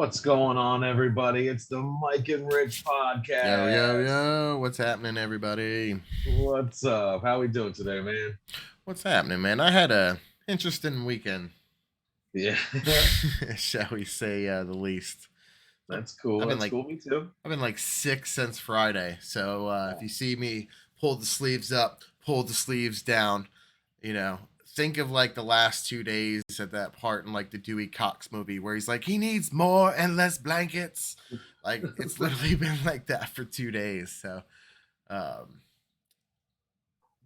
What's going on, everybody? It's the Mike and Rich Yo, yo, podcast. yo. What's happening, everybody? What's up? How we doing today, man? What's happening, man? I had a interesting weekend, Yeah, shall we say the least. that's cool. I've been That's like cool. Me too. I've been like sick since Friday. So if you see me pull the sleeves up, pull the sleeves down, you know, think of like the last 2 days at that part in like the Dewey Cox movie where he's like, he needs more and less blankets. Like it's literally been like that for 2 days. So um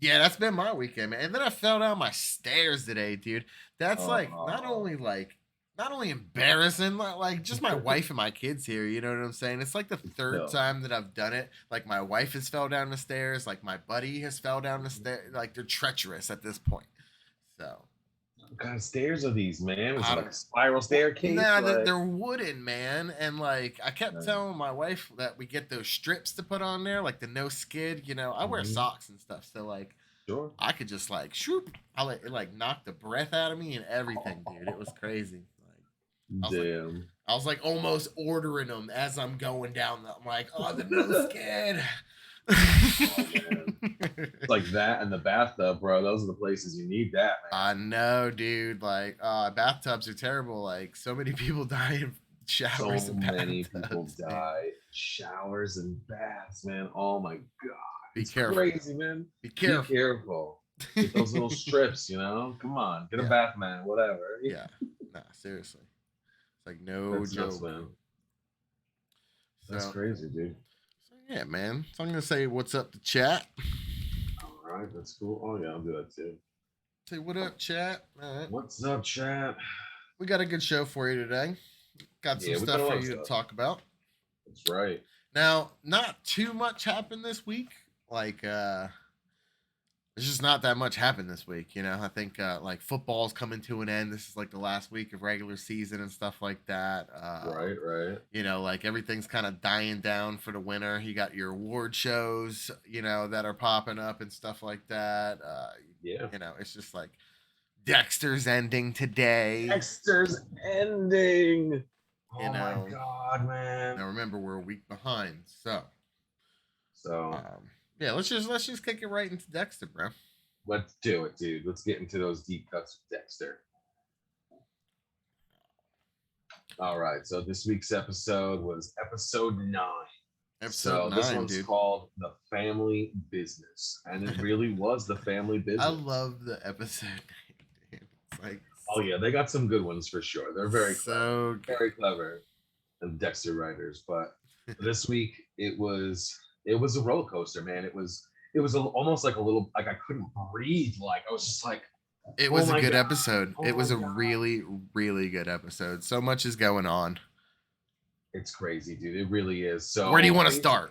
yeah, that's been my weekend, man. And then I fell down my stairs today, dude. That's not only embarrassing, like just my wife and my kids here, you know what I'm saying? It's like the third No, time that I've done it. Like my wife has fell down the stairs, like my buddy has fell down the stairs. Like they're treacherous at this point. So what kind of stairs are these, man? Is I it like don't. a spiral staircase? Nah, Like, they're wooden, man. And like I kept telling my wife that we get those strips to put on there, like the no skid. You know, I wear mhm, socks and stuff, so like sure. I could just like shoop. It like knocked the breath out of me and everything, dude. It was crazy. Like I was like Damn. I was like almost ordering them as I'm going down. I'm like, oh, the no skid. Oh man, it's like that and the bathtub, bro. Those are the places you need that, man. I know, dude. Like, bathtubs are terrible. Like, so many people die in showers So and many people bathtubs, man. die. Showers and baths, man. Oh my god, Be it's careful. crazy, man. Be Be careful. careful. Get those little strips, Come on, get a Yeah, bath man, whatever. yeah. Nah, seriously. It's like no That's nuts, joke. man. That's So, crazy, dude. so yeah, man. So I'm gonna say what's up to chat. All right, that's cool. Oh yeah, I'll do that too. Say what up, chat. All right. What's up, chat? We got a good show for you today. Got some Yeah, we got stuff a lot for of you to stuff. talk about. That's right. Now, not too much happened this week. Like, there's just not that much happened this week. I think like football's coming to an end. This is like the last week of regular season and stuff like that. Right, right. Like everything's kind of dying down for the winter. You got your award shows, that are popping up and stuff like that. Yeah. It's just like Dexter's ending today. Dexter's ending. You Oh my know, god, man. now remember we're a week behind, so So yeah, let's just kick it right into Dexter, bro. let's do it, dude. Let's get into those deep cuts with Dexter. All right. So this week's episode was episode 9. Episode This 9, one's dude. called The Family Business. And it really was the family business. I love the episode. Dude. It's like, oh yeah, they got some good ones for sure. They're very so clever. Very clever. The Dexter writers. But this week it was a roller coaster, man. It was almost like a little, like I couldn't breathe. Like I was just like, It was oh a good God. episode. Oh It was my a God. really, really good episode. So much is going on. It's crazy, dude. It really is. So Where do you want to start?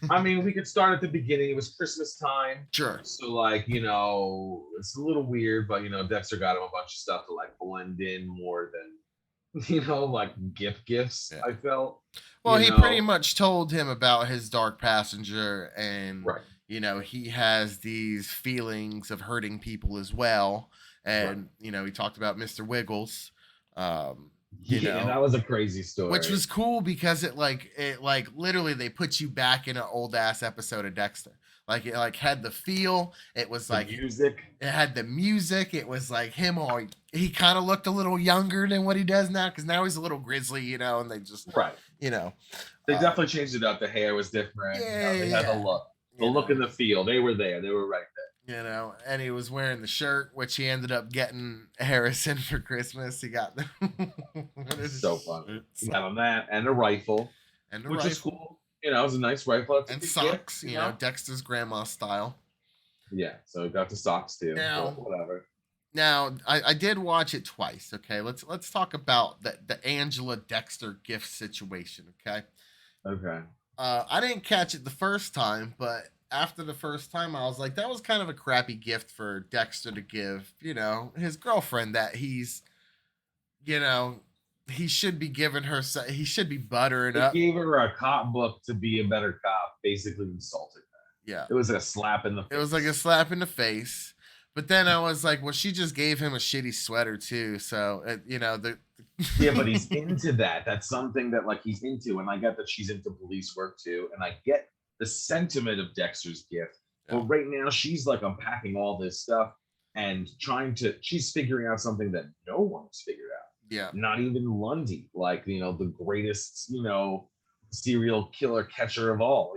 I mean, we could start at the beginning. It was Christmas time. Sure. So like, it's a little weird, but Dexter got him a bunch of stuff to like blend in more than like gifts. Yeah. I felt. Well, he pretty much told him about his dark passenger, and right. He has these feelings of hurting people as well, and right. He talked about Mr. Wiggles. That was a crazy story, which was cool because it literally they put you back in an old ass episode of Dexter. Like it like had the feel. It was the like music. It had the music. It was like him, or he kind of looked a little younger than what he does now, because now he's a little grizzly, and they just right. They definitely changed it up. The hair was different. Yeah, they had the look, look and the feel. They were there. They were right there. And he was wearing the shirt, which he ended up getting Harrison for Christmas. He got so fun. He got on that and a rifle, which is cool. It was a nice rifle. And socks, Dexter's grandma style. Yeah, so he got the socks too. Now, whatever. Now, I did watch it twice. Okay, let's talk about the Angela Dexter gift situation. Okay. Okay. I didn't catch it the first time, but after the first time, I was like, that was kind of a crappy gift for Dexter to give, his girlfriend that he's, he should be giving her, he should be buttering up. He gave her a cop book to be a better cop, basically insulted her. Yeah. It was a slap in the face. It was like a slap in the face. But then I was like, well, she just gave him a shitty sweater too. So the Yeah, but he's into that. That's something that like he's into, and I get that she's into police work too, and I get the sentiment of Dexter's gift. But yeah, right now, she's like unpacking all this stuff and she's figuring out something that no one's figured out. yeah, Not even Lundy, like the greatest, serial killer catcher of all,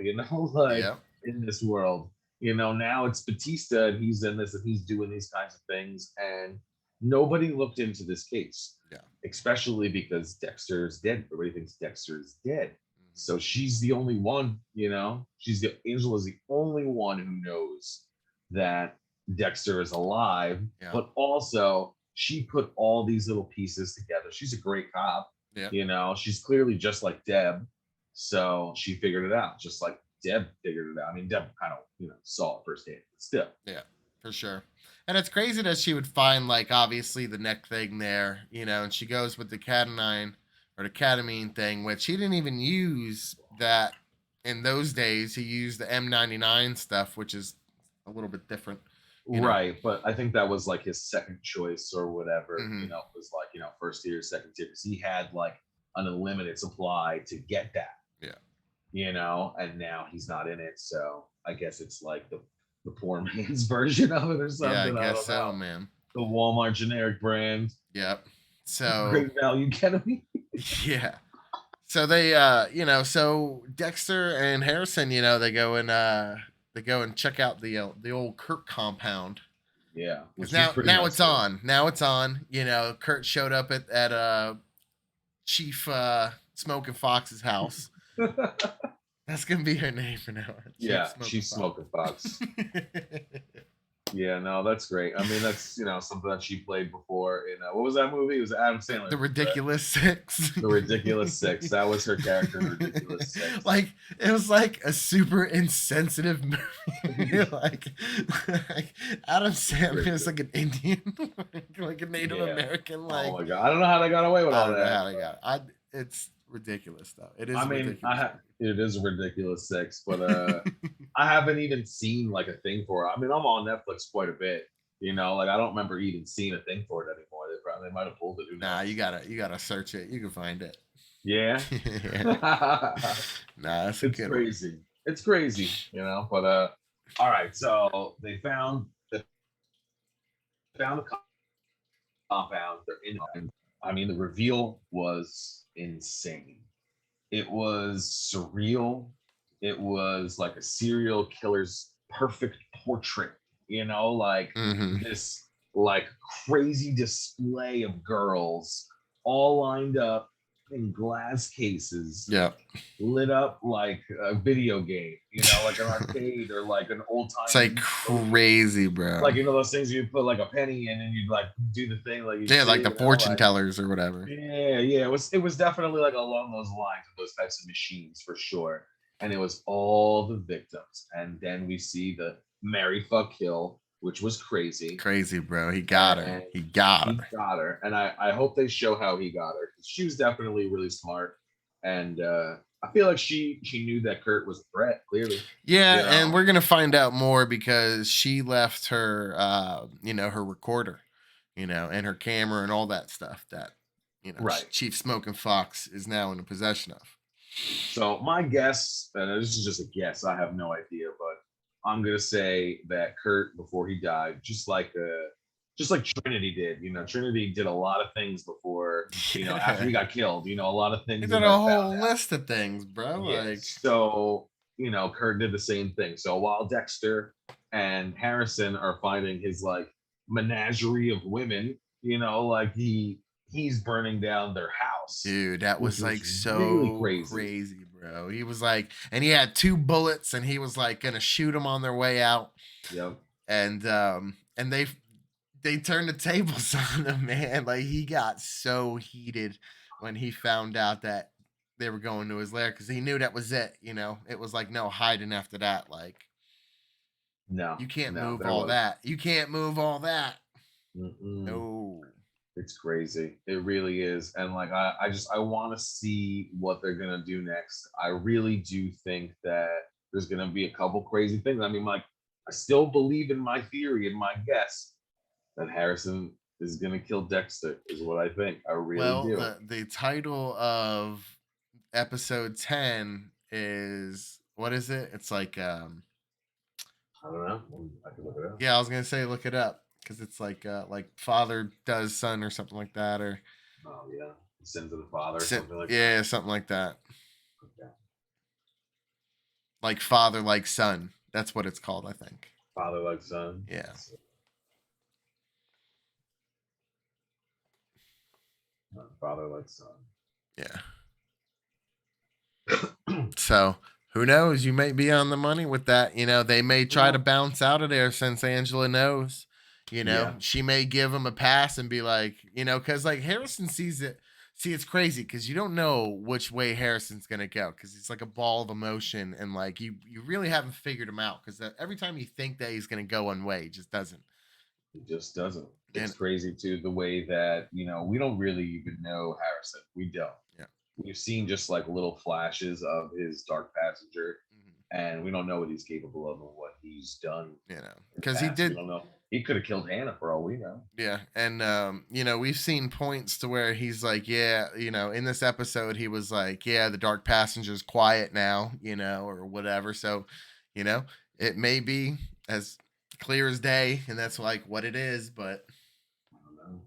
like yeah, in this world. Now it's Batista, and he's in this, and he's doing these kinds of things, and nobody looked into this case, yeah. especially because Dexter's dead. Everybody thinks Dexter's dead. Mhm. So she's the only one, Angela's the only one who knows that Dexter is alive, Yeah, but also she put all these little pieces together. She's a great cop, yeah, she's clearly just like Deb. So she figured it out, just like Deb figured it out. I mean, Deb kind of, saw it firsthand, but still. yeah, for sure. And it's crazy that she would find like obviously the neck thing there, and she goes with the catenine or the ketamine thing, which he didn't even use that in those days. He used the M99 stuff, which is a little bit different, you know. Right, but I think that was like his second choice or whatever. Hmm. It was like first tier, second tier, because he had like an unlimited supply to get that. Yeah. And now he's not in it, so I guess it's like the poor man's version of it or Yeah, I something. I guess don't so, know. man. The Walmart generic brand, Yep. So great value ketamine. yeah. So they so Dexter and Harrison, they go and check out the old Kurt compound. Yeah, Because which was pretty now nice it's too. on. Now it's on. Kurt showed up at Chief Smoking Fox's house. That's gonna be her name for now. Yeah, she's smoking Fox. Yeah, no, that's great. I mean, that's something that she played before in what was that movie? It was Adam Sandler. The Ridiculous Six. The Ridiculous Six. That was her character in The Ridiculous Six. Like it was like a super insensitive movie. like Adam Sandler is like an Indian, like a Native American. Like, oh my god, I don't know how they got away with I all don't know how that. they got it. It's ridiculous though. It is. I mean, ridiculous. it is a Ridiculous Six, but I haven't even seen like a thing for it. I mean, I'm on Netflix quite a bit. Like I don't remember even seeing a thing for it anymore. They might have pulled it. Nah, you gotta search it. You can find it. Yeah. Nah, that's it's crazy. One. It's crazy, But all right. So they found the compound. They're in. I mean, the reveal was insane. It was surreal. It was like a serial killer's perfect portrait, like this like crazy display of girls all lined up in glass cases, lit up like a video game, like an arcade or like an old time. It's like crazy, bro. Like those things you put like a penny in and you'd like do the thing like like the fortune tellers or whatever. Yeah, it was definitely like along those lines of those types of machines for sure. And it was all the victims, and then we see the marry, fuck, kill, which was crazy. Crazy, bro. He got her. He got her. And I hope they show how he got her. She was definitely really smart. And I feel like she knew that Kurt was a threat, clearly. Yeah, and we're going to find out more because she left her, her recorder, and her camera and all that stuff that, Chief Smoking Fox is now in the possession of. So my guess, and this is just a guess, I have no idea, but I'm gonna say that Kurt, before he died, just like Trinity did. Trinity did a lot of things before, after he got killed. A lot of things. He did a whole list of things, bro. Yeah. Like so, Kurt did the same thing. So while Dexter and Harrison are finding his like menagerie of women, like he's burning down their house. Dude, that was like so really crazy, bro. He was like, and he had 2 bullets and he was like gonna shoot them on their way out. Yep. And they turned the tables on him, man. Like he got so heated when he found out that they were going to his lair because he knew that was it. It was like no hiding after that. Like, no, you can't move all that. You can't move all that. No. It's crazy. It really is. And like I want to see what they're gonna do next. I really do think that there's gonna be a couple crazy things. I mean, like I still believe in my theory and my guess that Harrison is gonna kill Dexter. Is what I think. I really Well, do. the title of episode 10 is, what is it? It's like I don't know. I can look it up. yeah, I was gonna say look it up because it's like father does son or something like that, or Oh yeah, Sins of the Father or something like that. yeah, something like that. Okay. Like father like son. That's what it's called, I think. Father like son. Yeah. Father like son. Yeah. So who knows? You may be on the money with that. They may try to bounce out of there since Angela knows. She may give him a pass and be like, because like Harrison sees it. See, it's crazy because you don't know which way Harrison's gonna go because he's like a ball of emotion, and like you really haven't figured him out because every time you think that he's gonna go one way, he just doesn't. He just doesn't. It's crazy too the way that we don't really even know Harrison. We don't. Yeah. We've seen just like little flashes of his Dark Passenger, and we don't know what he's capable of and what he's done. Because he did. We don't know. He could have killed Hannah for all we know. Yeah, and we've seen points to where he's like, yeah, in this episode he was like, yeah, the Dark Passenger's quiet now, or whatever. So, it may be as clear as day, and that's like what it is, but I don't know.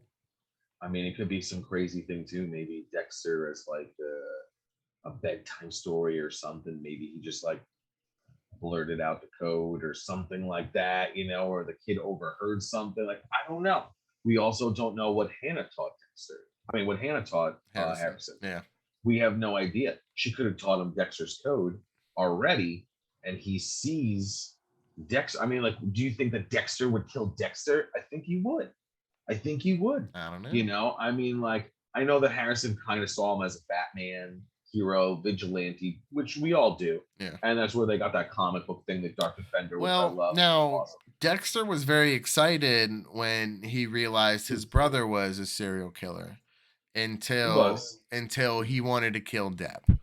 I mean, it could be some crazy thing too. Maybe Dexter as like a bedtime story or something. Maybe he just like blurted out the code or something like that, or the kid overheard something. Like, I don't know. We also don't know what Hannah taught Dexter. I mean, what Hannah taught Harrison. Yeah. We have no idea. She could have taught him Dexter's code already, and he sees Dexter. I mean, like, do you think that Dexter would kill Dexter? I think he would. I don't know. I mean, like, I know that Harrison kind of saw him as a Batman hero, vigilante, which we all do. Yeah. And that's where they got that comic book thing, the Dark Defender, which I Well, love. now Awesome. Dexter was very excited when he realized his brother was a serial killer until he wanted to kill Deb.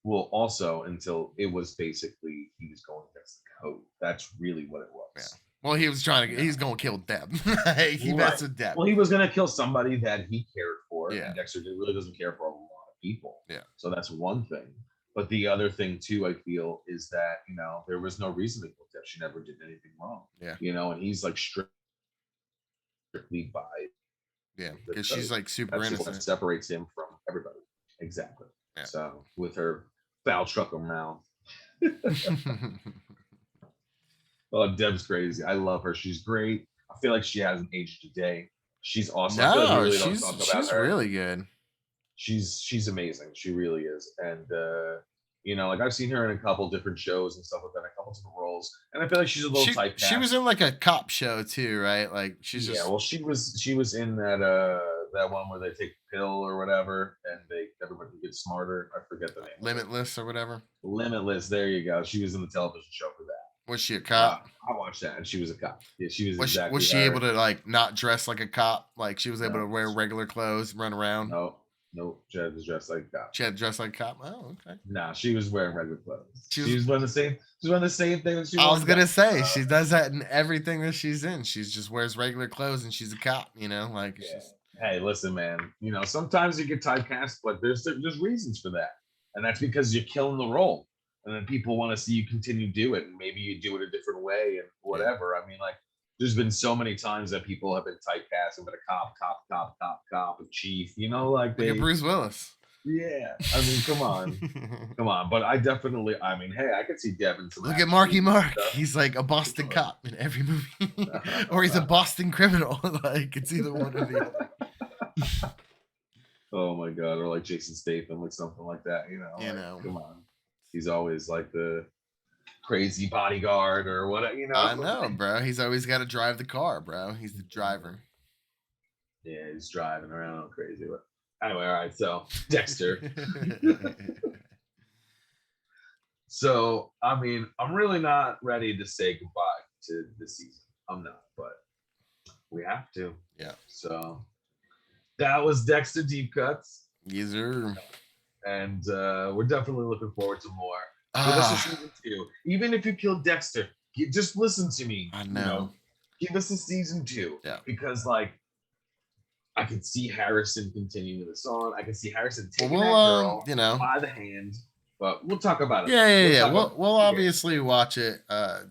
Well, also until it was basically he was going against the code. That's really what it was. Yeah. Well, he was he's going to kill Deb. He messed with Deb. Well, he was going to kill somebody that he cared for. Yeah. And Dexter really doesn't care for a lot of people. Yeah. So that's one thing. But the other thing too, I feel, is that, there was no reason to kill Deb. She never did anything wrong. Yeah. And he's like strictly by. Yeah. Because she's like super that's innocent. What separates him from everybody. Exactly. Yeah. So with her foul trucker mouth. Oh, Deb's crazy. I love her. She's great. I feel like she hasn't aged a day. She's awesome. No, really she's really good. She's amazing. She really is. And like I've seen her in a couple different shows and stuff like that, a couple different roles. And I feel like she's a little typecast. She was in like a cop show too, right? Like she's just well, she was in that one where they take a pill or whatever, and everybody gets smarter. I forget the name. Limitless or whatever. Limitless. There you go. She was in the television show for that. Was she a cop? I watched that, and she was a cop. Yeah, she was. Was she able to like not dress like a cop? Like she was able to wear regular clothes, and run around? No, she had to dress like a cop. She had to dress like a cop. Oh, okay. Nah, she was wearing regular clothes. She was wearing the same. She was wearing the same thing. I was gonna say she does that in everything that she's in. She just wears regular clothes, and she's a cop. Like. Yeah. Hey, listen, man. Sometimes you get typecast, but there's reasons for that, and that's because you're killing the role. And then people want to see you continue to do it, and maybe you do it a different way and whatever. I mean, like, there's been so many times that people have been typecast and been a cop, a chief, like Bruce Willis. Yeah, I mean, come on. But I definitely, hey, I could see Devin. Look at Marky Mark. He's like a Boston cop in every movie, or he's a Boston criminal. Like it's either one or the other. Oh my God, or like Jason Statham, like something like that. Come on. He's always like the crazy bodyguard or what, I know, bro. He's always got to drive the car, bro. He's the driver. Yeah, he's driving around crazy. But anyway, all right. So Dexter. So, I'm really not ready to say goodbye to this season. I'm not, but we have to. Yeah. So that was Dexter Deep Cuts. Yes, sir. And we're definitely looking forward to more. Give us a season 2. Even if you kill Dexter, just listen to me. I know. Give us a season 2. Yeah. Because like I can see Harrison continuing this on. I can see Harrison taking Well, that girl you know, by the hand. But we'll talk about it. Yeah. We'll obviously watch it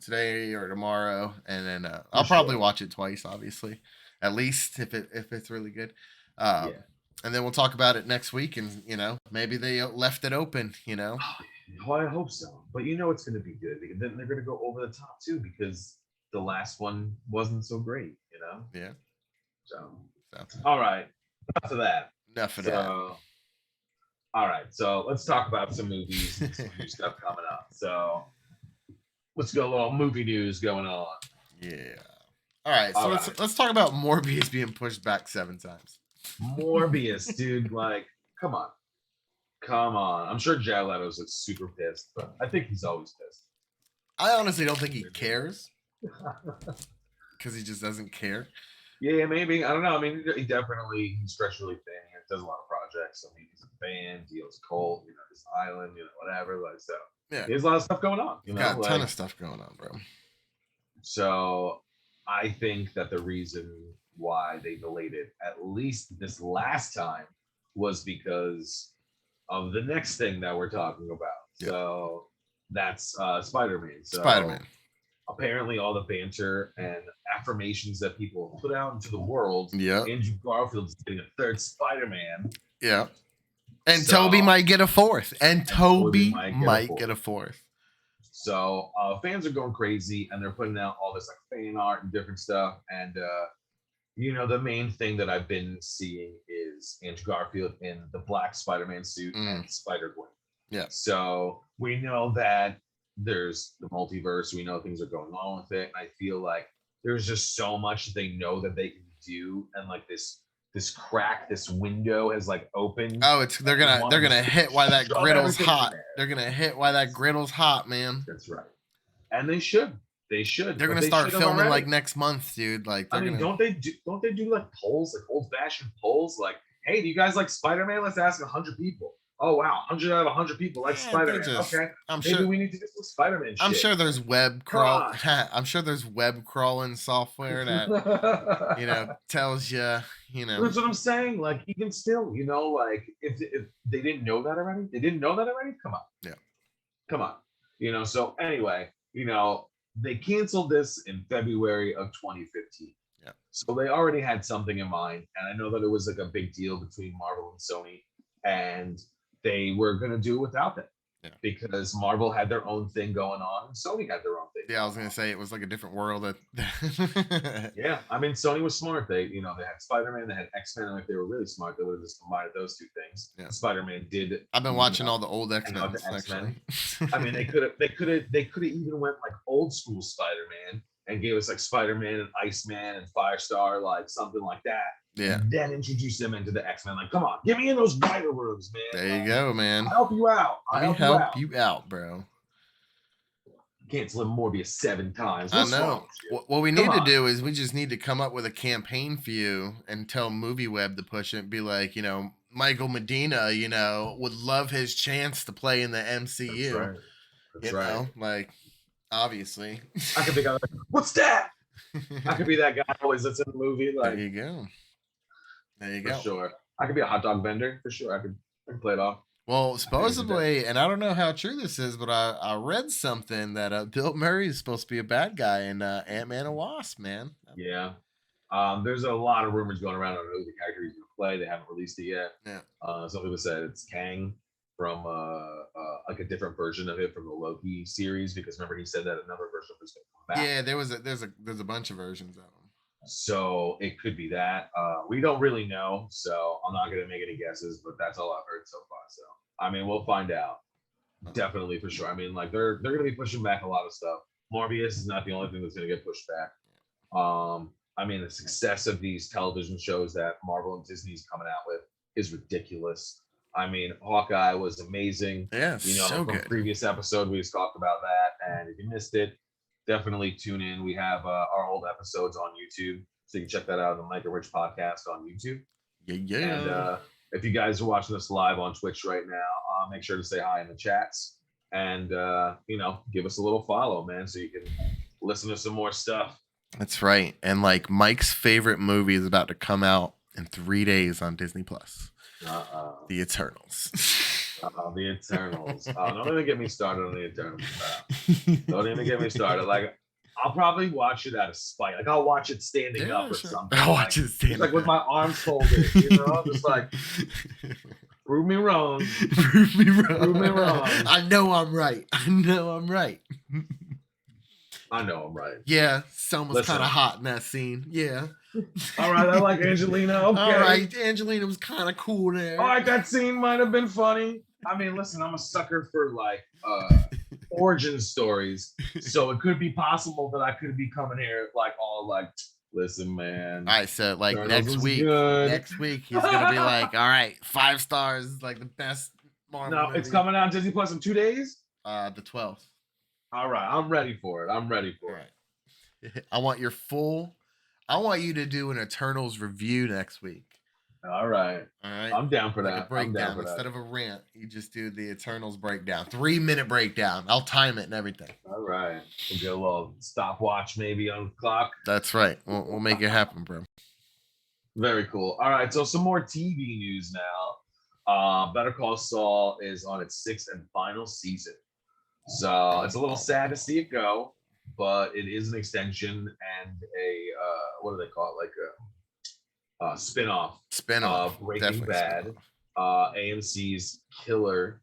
today or tomorrow, and then I'll probably watch it twice, obviously, at least if it's really good. And then we'll talk about it next week, and you know, maybe they left it open. You know, well, I hope so. But you know, it's going to be good because then they're going to go over the top too because the last one wasn't so great. You know. Yeah. So. All right. Enough of that. All right, so let's talk about some movies and some new stuff coming up. So let's go a little movie news going on. Yeah. All right, so let's talk about Morbius being pushed back 7 times. Morbius, dude, like, come on. I'm sure Jared Leto's like super pissed, but I think he's always pissed. I honestly don't think he cares because he just doesn't care. Yeah, maybe. I don't know. I mean, he's stretched really thin. He does a lot of projects. I mean, he's a band, he owns Colt, you know, his island, you know, whatever. Like, so yeah, there's a lot of stuff going on. You know, got a ton of stuff going on, bro. So I think that the reason why they delayed it at least this last time was because of the next thing that we're talking about. Yep. So that's Spider-Man. So Spider-Man. Apparently all the banter and affirmations that people put out into the world. Yeah. Andrew Garfield's getting a 3rd Spider-Man. Yeah. And so, Toby might get a 4th. And Toby might get a 4th. So fans are going crazy and they're putting out all this like fan art and different stuff. And you know, the main thing that I've been seeing is Andrew Garfield in the black Spider-Man suit and Spider-Gwen. Yeah. So we know that there's the multiverse. We know things are going on with it. And I feel like there's just so much they know that they can do. And like this crack, this window has like opened. Oh, they're gonna hit while that griddle's hot. They're gonna hit while that griddle's hot, man. That's right. And they should. They're gonna start filming like next month, dude. Like, don't they do like polls, like old-fashioned polls? Like, hey, do you guys like Spider-Man? Let's ask 100 people. Oh wow, 100 out of 100 people like Spider-Man. Okay, maybe we need to do some Spider-Man shit. I'm sure there's web crawl. I'm sure there's web crawling software that you know tells you. You know, that's what I'm saying. Like, even still, you know, like if they didn't know that already, Come on, yeah, come on. You know. So anyway, you know, they canceled this in February of 2015. Yeah. So they already had something in mind, and I know that it was like a big deal between Marvel and Sony, and they were going to do it without them because Marvel had their own thing going on and Sony had their own thing. Yeah, I was going to say it was like a different world. Yeah, I mean, Sony was smart. They had Spider-Man, they had X-Men, and if they were really smart, they would have just combined those two things. Yeah. Spider-Man did. I've been watching all the old X-Men. Actually, I mean, they could have even went like old school Spider-Man and gave us like Spider-Man and Iceman and Firestar, like something like that. Yeah. And then introduce them into the X-Men. Like, come on, get me in those spider rooms, man. There you go, man. I'll help you out. I'll help you out, bro. Cancel Morbius 7 times. What's I know. What we need to do is we just need to come up with a campaign for you and tell MovieWeb to push it. Be like, you know, Michael Medina, you know, would love his chance to play in the MCU. That's right. That's right. Know? Like, obviously. I could be like, what's that? I could be that guy always that's in the movie. Like, there you go. There you go. For sure. I could be a hot dog vendor for sure. I could play it off. Well, supposedly, and I don't know how true this is, but I read something that Bill Murray is supposed to be a bad guy in Ant-Man and Wasp, man. Yeah. There's a lot of rumors going around on who the character he's going to play. They haven't released it yet. Yeah. Some people said it's Kang from like a different version of it from the Loki series because remember he said that another version was going to come back. Yeah, there's a bunch of versions of them. So it could be that. We don't really know, so I'm not going to make any guesses, but that's all I've heard so far. So, I mean, we'll find out. Definitely, for sure. I mean, like, they're going to be pushing back a lot of stuff. Morbius is not the only thing that's going to get pushed back. I mean, the success of these television shows that Marvel and Disney's coming out with is ridiculous. I mean, Hawkeye was amazing. Yeah, you know, so from good. Previous episode, we just talked about that. And if you missed it, definitely tune in. We have our old episodes on YouTube, so you can check that out on the Mike and Rich podcast on YouTube. Yeah. And if you guys are watching us live on Twitch right now, make sure to say hi in the chats and you know, give us a little follow, man, so you can listen to some more stuff. That's right. And like Mike's favorite movie is about to come out in 3 days on Disney Plus. The Eternals. The Eternals. Don't even get me started on the Eternals. Don't even get me started. Like, I'll probably watch it out of spite. Like, I'll watch it standing up or something. I'll watch it standing up. Like with my arms folded, you know? Just like, prove me wrong. Prove me wrong. Prove me wrong. I know I'm right. I know I'm right. I know I'm right. Yeah, Selma's kind of hot in that scene. Yeah. All right, I like Angelina. Okay. All right, Angelina was kind of cool there. All right, that scene might have been funny. I mean, listen, I'm a sucker for like origin stories, so it could be possible that I could be coming here like all like, listen, man. All right, so like next week he's gonna be like, all right, 5 stars, like the best Marvel movie. It's coming out on Disney Plus in 2 days. The 12th. All right, I'm ready for it. I'm ready for it. I want you to do an Eternals review next week. All right. I'm down for that. A breakdown. Instead of a rant, you just do the Eternals breakdown. 3-minute breakdown. I'll time it and everything. All right. We'll get a little stopwatch maybe on the clock. That's right. We'll make it happen, bro. Very cool. All right. So some more TV news now. Better Call Saul is on its 6th and final season. So it's a little sad to see it go, but it is an extension and a what do they call it? Like a spin-off of Breaking Bad, AMC's killer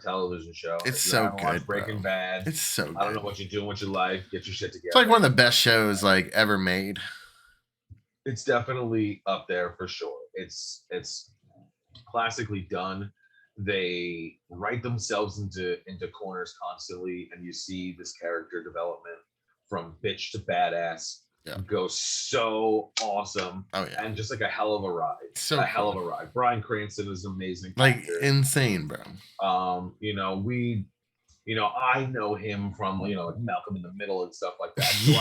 television show. It's so good. Breaking Bad. It's so good. I don't know what you're doing with your life. Get your shit together. It's like one of the best shows like ever made. It's definitely up there for sure. It's classically done. They write themselves into corners constantly, and you see this character development from bitch to badass go so awesome. Oh yeah, and just like a hell of a ride. Hell of a ride. Bryan Cranston is amazing. Like insane, bro. I know him from like Malcolm in the Middle and stuff like that. So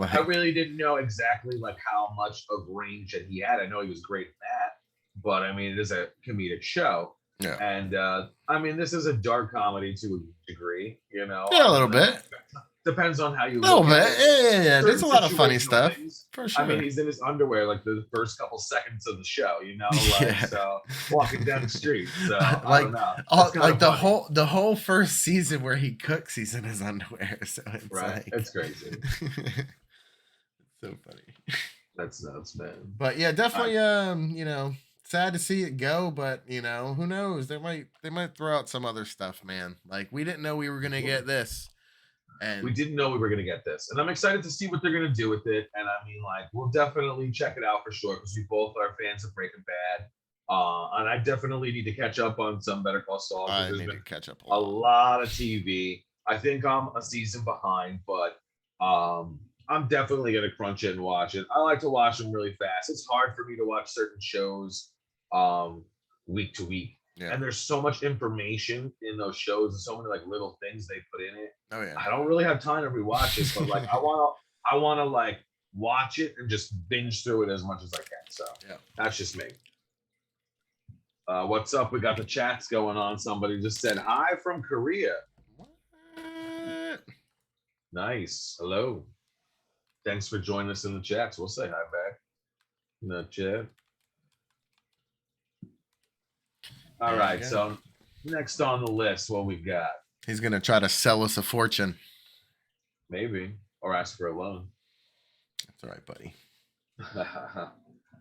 I really didn't know exactly like how much of range that he had. I know he was great at that, but I mean it is a comedic show. Yeah. And I mean, this is a dark comedy to a degree, Yeah, a little bit. Depends on how you look. A little bit. Yeah. There's a lot of funny stuff. For sure. I mean, he's in his underwear like the first couple seconds of the show, so walking down the street. So I don't know. Like the whole first season where he cooks, he's in his underwear. So it's right. It's crazy. It's so funny. That's nuts, man. But yeah, definitely sad to see it go, but who knows? They might throw out some other stuff, man. Like we didn't know we were gonna get this, and we didn't know we were gonna get this, and I'm excited to see what they're gonna do with it. And I mean, like we'll definitely check it out for sure because we both are fans of Breaking Bad. And I definitely need to catch up on some Better Call Saul. I need to catch up a lot of TV. I think I'm a season behind, but I'm definitely gonna crunch it and watch it. I like to watch them really fast. It's hard for me to watch certain shows week to week, and there's so much information in those shows and so many like little things they put in it. Oh yeah, I don't really have time to rewatch it, but like I want to like watch it and just binge through it as much as I can. So that's just me. What's up? We got the chats going on. Somebody just said hi from Korea. What? Nice. Hello. Thanks for joining us in the chats. We'll say hi back in the chat. All right, so next on the list, what we got? He's gonna try to sell us a fortune. Maybe, or ask for a loan. That's all right, buddy.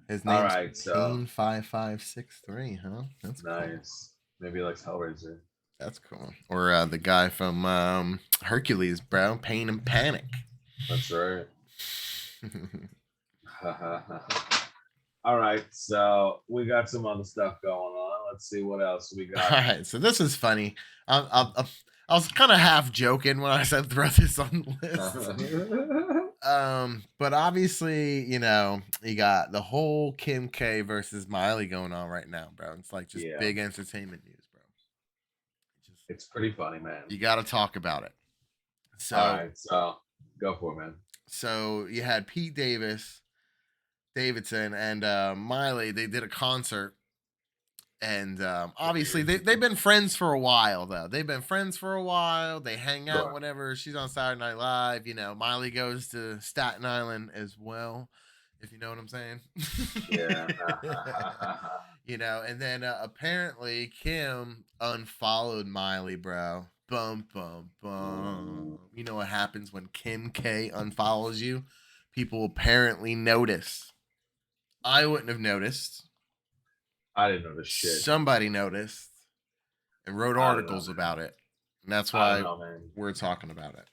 His name's all right, so 5563, huh? That's nice. Cool. Maybe he likes Hellraiser. That's cool. Or the guy from Hercules, bro. Pain and Panic. That's right. All right, so we got some other stuff going on. Let's see what else we got. All right, so this is funny. I was kind of half joking when I said throw this on the list. But obviously, you got the whole Kim K versus Miley going on right now, bro. It's like just big entertainment news, bro. It's pretty funny, man. You got to talk about it. So, all right, so go for it, man. So you had Pete Davison and Miley. They did a concert, And obviously they've been friends for a while, though. They've been friends for a while. They hang out Sure. whenever she's on Saturday Night Live. You know, Miley goes to Staten Island as well, if you know what I'm saying. Yeah. You know, and then apparently Kim unfollowed Miley, bro. Bum, bum, bum. You know what happens when Kim K unfollows you? People apparently notice. I wouldn't have noticed. I didn't know this shit. Somebody noticed and wrote I don't articles know, about it. And that's I why don't know, man. we're talking about it.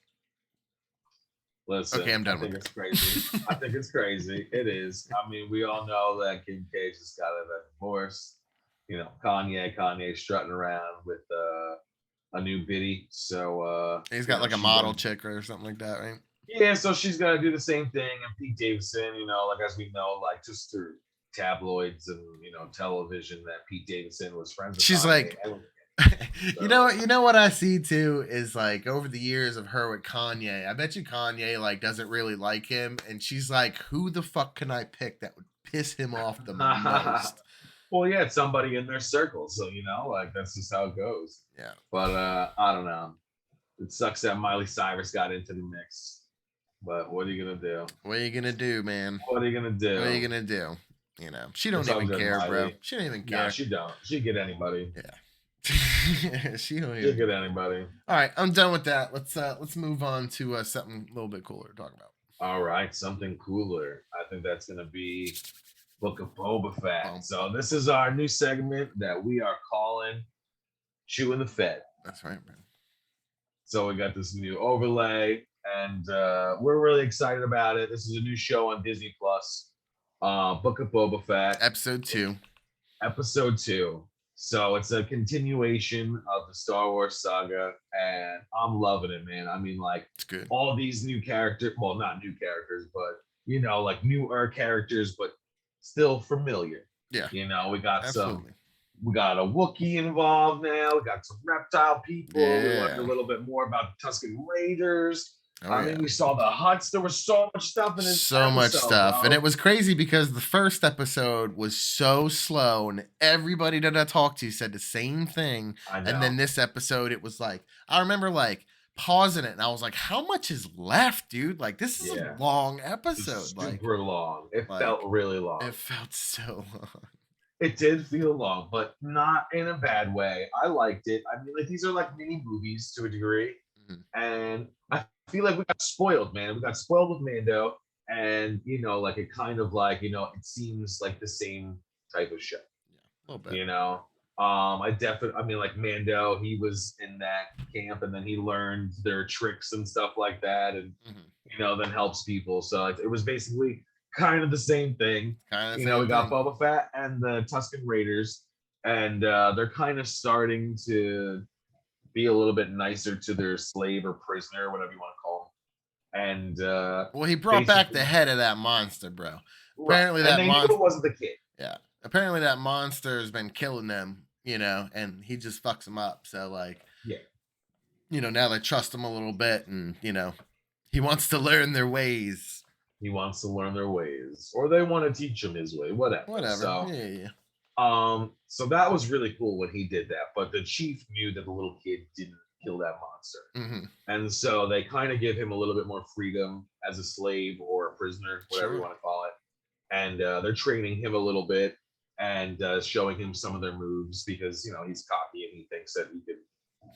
Listen, Okay, I'm done I think with it's crazy. I think it's crazy. It is. I mean, we all know that Kim K just got a divorce. You know, Kanye strutting around with a new biddy. So He's you got know, like a she's model gonna- chick or something like that, right? Yeah, so she's gonna do the same thing. And Pete Davison, you know, like as we know, like just through tabloids and television, that Pete Davison was friends with She's Kanye. like, And- you know what I see too is like over the years of her with Kanye, I bet you Kanye like doesn't really like him, and she's like, who the fuck can I pick that would piss him off the most? Well, yeah, it's somebody in their circle, so like that's just how it goes. Yeah. But I don't know. It sucks that Miley Cyrus got into the mix. But what are you gonna do? What are you gonna do, man? What are you gonna do? What are you gonna do? You know, she don't It's all even good, care, Miley. bro. She don't even care. No, she don't. She get anybody. Yeah. She don't She even. get anybody. All right, I'm done with that. Let's move on to something a little bit cooler to talk about. All right, something cooler. I think that's gonna be Book of Boba Fett. So this is our new segment that we are calling Chewing the Fett. That's right, man. So we got this new overlay, and we're really excited about it. This is a new show on Disney Plus, Book of Boba Fett, Episode 2. Episode 2. So it's a continuation of the Star Wars saga, and I'm loving it, man. I mean, like, It's good. all these new characters, well, not new characters, but like newer characters, but still familiar. Yeah. We got Absolutely. we got a Wookiee involved now. We got some reptile people. Yeah. We learned a little bit more about the Tuscan Raiders. Oh, I mean, we saw the Huts. There was so much stuff in this so much episode, stuff. bro. And it was crazy because the first episode was so slow, and everybody that I talked to said the same thing. I know. And then this episode, it was like, I remember like pausing it, and I was like, how much is left, dude? Like, this is a long episode. It's like, super long. It like, felt really long. It felt so long. It did feel long, but not in a bad way. I liked it. I mean, like, these are like mini movies to a degree. Mm-hmm. And I feel like we got spoiled, man. We got spoiled with Mando. And, like, it kind of like, it seems like the same type of show. Yeah, a little bit. I mean, like, Mando, he was in that camp, and then he learned their tricks and stuff like that, and then helps people. So it was basically kind of the same thing. We got Boba Fett and the Tuscan Raiders, and they're kind of starting to be a little bit nicer to their slave or prisoner, whatever you want to call them. And well, he brought back the head of that monster, bro. Apparently, right. that monster wasn't the kid. Yeah, apparently that monster has been killing them, and he just fucks them up. So like, now they trust him a little bit, and he wants to learn their ways. He wants to learn their ways, or they want to teach him his way, whatever. So, so that was really cool when he did that. But the chief knew that the little kid didn't kill that monster, and so they kind of give him a little bit more freedom as a slave or a prisoner, whatever you want to call it. And they're training him a little bit and showing him some of their moves because he's cocky and he thinks that he can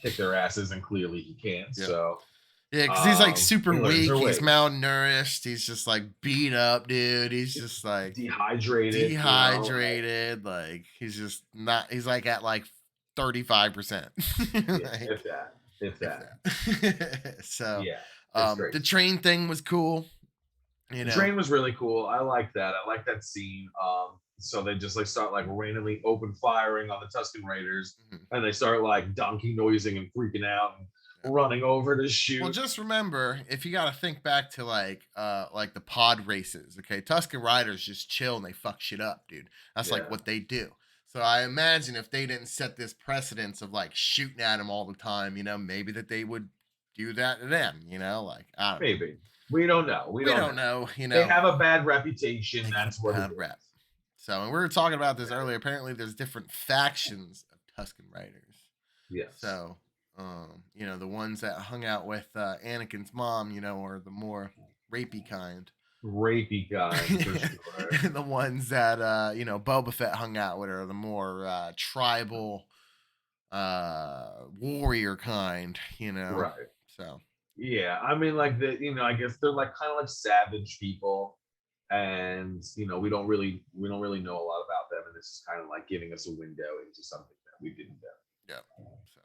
kick their asses, and clearly he can. Yeah. So. Yeah, because he's like super weak. He's malnourished. He's just like beat up, dude. He's just like dehydrated. Like he's just not. He's like at like 35%. If that. So the train thing was cool. The train was really cool. I like that. I like that scene. So they just like start like randomly open firing on the Tuscan Raiders, and they start like donkey noising and freaking out and running over to shoot. Well, just remember, if you got to think back to like the pod races, okay? Tuscan Riders just chill and they fuck shit up, dude. That's like what they do. So I imagine if they didn't set this precedence of like shooting at them all the time, maybe that they would do that to them, like I don't know. Maybe. We don't know. We don't know. They have a bad reputation. That's what bad rep. So, and we were talking about this earlier. Apparently, there's different factions of Tuscan Riders. Yes. So, you know, the ones that hung out with Anakin's mom, you know, are the more rapey kind. Rapey guy for sure. And the ones that you know, Boba Fett hung out with are the more tribal warrior kind, you know. Right. So Yeah, I mean, like I guess they're like kind of like savage people, and we don't really know a lot about them, and this is kind of like giving us a window into something that we didn't know. yeah. So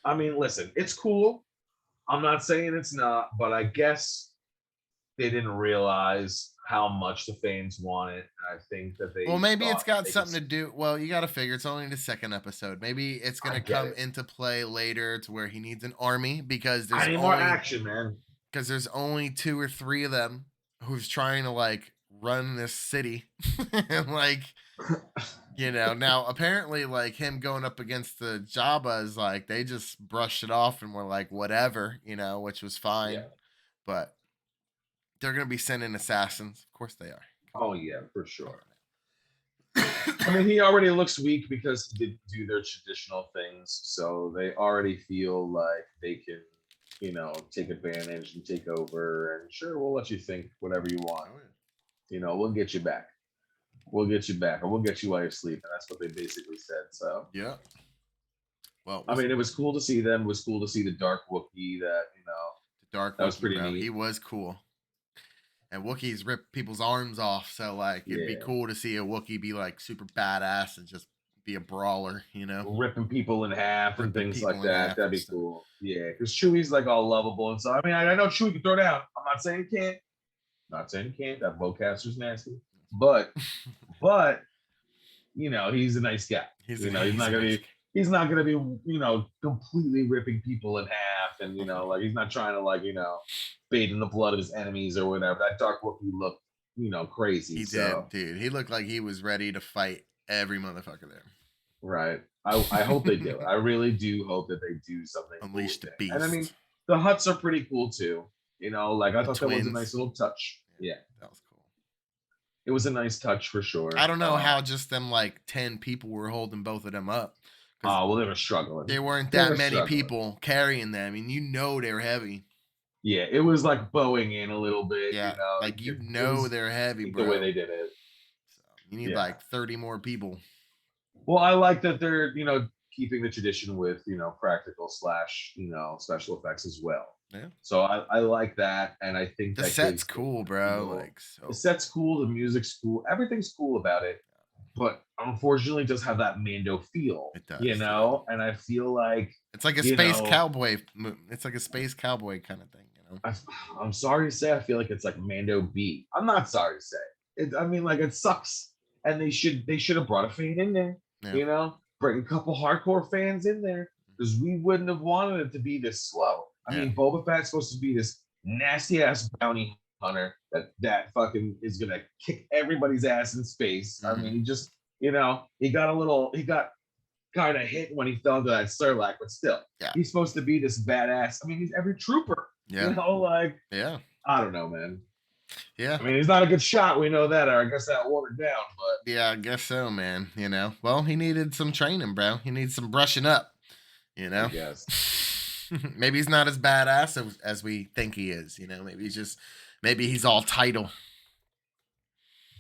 I mean, listen, it's cool. I'm not saying it's not, but I guess they didn't realize how much the fans want it. I think that they well, maybe it's thought got they something to could- do. Well, you got to figure it's only the second episode. Maybe it's I gonna get come it. into play later to where he needs an army because I there's need more action, man. because there's only 2 or 3 of them who's trying to like run this city and like, you know, now apparently like him going up against the Jabbas, like they just brushed it off and were like whatever, you know, which was fine. Yeah. But they're gonna be sending assassins. Of course they are. Oh yeah, for sure. I mean, he already looks weak because he didn't do their traditional things, so they already feel like they can, take advantage and take over. And sure, we'll let you think whatever you want. Oh, yeah. We'll get you back. We'll get you back, or we'll get you while you're sleeping. That's what they basically said. So Yeah. Well, I mean, it was cool to see them. It was cool to see the Dark Wookiee. the dark that was Wookiee, pretty bro. neat. He was cool. And Wookiees rip people's arms off, so like it'd be Yeah. cool to see a Wookiee be like super badass and just be a brawler, you know? ripping people in half and Ripping things people like in half that. That'd and be stuff. cool. Yeah, because Chewie's like all lovable and so. I mean, I know Chewie can throw down. I'm not saying he can't. Not saying he can't. That bowcaster's nasty. But he's a nice guy. He's not gonna be completely ripping people in half, and like he's not trying to bathe in the blood of his enemies or whatever. That Dark Wookiee looked crazy. He So did, dude. He looked like he was ready to fight every motherfucker there. right. I hope they do. I really do hope that they do something. Unleash the cool with it. beast. And I mean, the huts are pretty cool too. Like I thought that was a twins. nice little touch. Yeah, That was cool. it was a nice touch for sure. I don't know how just them like 10 people were holding both of them up. Oh, well, they were struggling. There weren't They that were many struggling. people carrying them. I mean, they were heavy. Yeah, it was like bowing in a little bit. Yeah, like it was they're heavy, the bro. way they did it. So you need like 30 more people. Well, I like that they're keeping the tradition with practical / special effects as well. Yeah. So I like that, and I think The that set's gives cool, bro. people- Like so. the set's cool, the music's cool, everything's cool about it. But unfortunately, it does have that Mando feel. It does, and I feel like It's like a space cowboy. It's like a space cowboy kind of thing, I'm sorry to say, I feel like it's like Mando B. I'm not sorry to say. It sucks, and they should have brought a fan in there. Yeah. Bring a couple hardcore fans in there because we wouldn't have wanted it to be this slow. I mean, Boba Fett's supposed to be this nasty ass bounty hunter that fucking is gonna kick everybody's ass in space. Mm-hmm. I mean, he just he got kind of hit when he fell into that Sarlacc, but still, he's supposed to be this badass. I mean, he's every trooper. Yeah. I don't know, man. Yeah. I mean, he's not a good shot. We know that. Or I guess that watered down, but yeah, I guess so, man. Well, he needed some training, bro. He needs some brushing up. I guess. Maybe he's not as badass as we think he is. Maybe he's all title.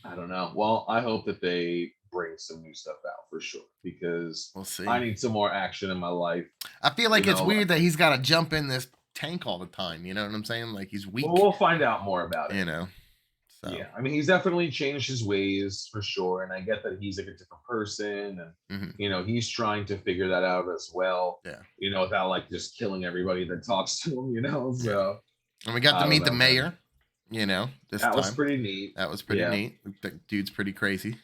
I don't know. Well, I hope that they bring some new stuff out for sure because we'll see. I need some more action in my life. I feel like it's weird that he's got to jump in this tank all the time. You know what I'm saying? Like he's weak. Well, we'll find out more about it. So. Yeah, I mean, he's definitely changed his ways for sure, and I get that he's like a different person, and he's trying to figure that out as well. Yeah. Without like just killing everybody that talks to him. So. And we got to meet the mayor. This time. That was pretty neat. That was pretty neat. The dude's pretty crazy.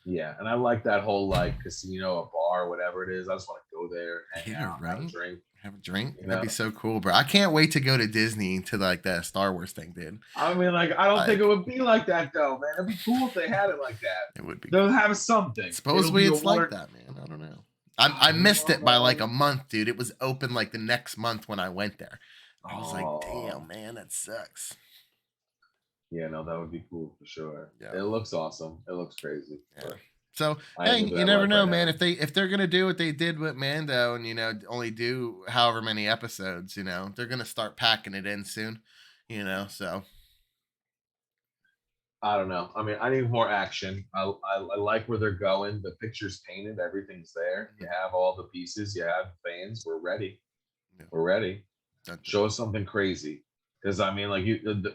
Yeah, and I like that whole like casino, a bar, whatever it is. I just want to go there, hang out, right? Have a drink. Have a drink. That'd be so cool, bro. I can't wait to go to Disney to like that Star Wars thing, dude. I mean, like, I don't think it would be like that though, man. It'd be cool if they had it like that. It would be. They'll have something. Supposedly it's like that, man. I don't know. I missed it by like a month, dude. It was open like the next month when I went there. I was like, damn, man, that sucks. Yeah, no, that would be cool for sure. Yeah. It looks awesome. It looks crazy. Yeah. But So I hey, ain't into you that never life know, right man. now. If they're gonna do what they did with Mando, and only do however many episodes, they're gonna start packing it in soon. So I don't know. I mean, I need more action. I like where they're going. The picture's painted. Everything's there. You have all the pieces. You have fans. We're ready. yeah. We're ready. That- Show us something crazy. Because I mean, like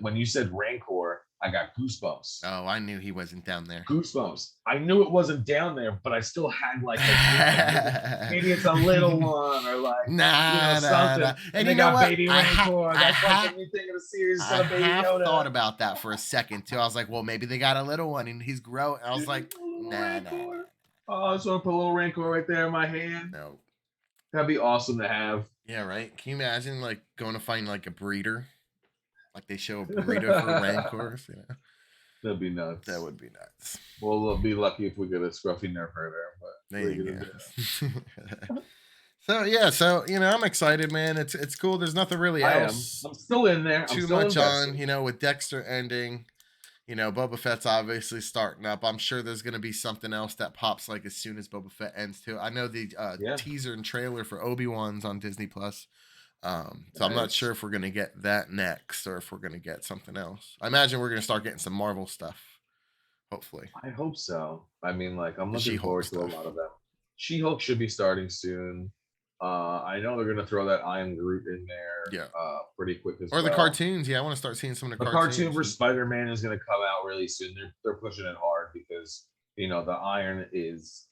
when you said Rancor, I got goosebumps. Oh, I knew he wasn't down there. Goosebumps. I knew it wasn't down there, but I still had like maybe it's a little one or like something. Nah. And they you know got what? Baby Rancor. That's like the new thing in the series. I Baby have Yoda. thought about that for a second too. I was like, well, maybe they got a little one and he's growing. I was like, nah. Oh, I just want to put a little Rancor right there in my hand. No. That'd be awesome to have. Yeah, right. Can you imagine like going to find like a breeder? Like they show a breeder for Rancors, That'd be nuts. That would be nuts. Well, we'll be lucky if we get a scruffy nerf herder, but there you go. So I'm excited, man. It's cool. There's nothing really else. I'm still in there. Too much on, with Dexter ending. Boba Fett's obviously starting up. I'm sure there's gonna be something else that pops like as soon as Boba Fett ends too. I know the teaser and trailer for Obi-Wan's on Disney Plus. So I'm not sure if we're gonna get that next or if we're gonna get something else. I imagine we're gonna start getting some Marvel stuff. Hopefully. I hope so. I mean, like I'm looking forward to a lot of them. She-Hulk should be starting soon. I know they're gonna throw that I Am Groot in there. Pretty quick as well. Or the cartoons. Yeah, I want to start seeing some of the cartoons. Cartoon for Spider-Man is gonna come out really soon. They're pushing it hard because the iron is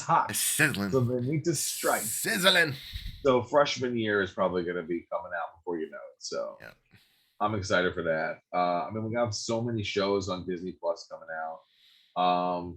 hot. It's sizzling. So they need to strike. Sizzling. So freshman year is probably gonna be coming out before you know it. So I'm excited for that. I mean, we got so many shows on Disney Plus coming out.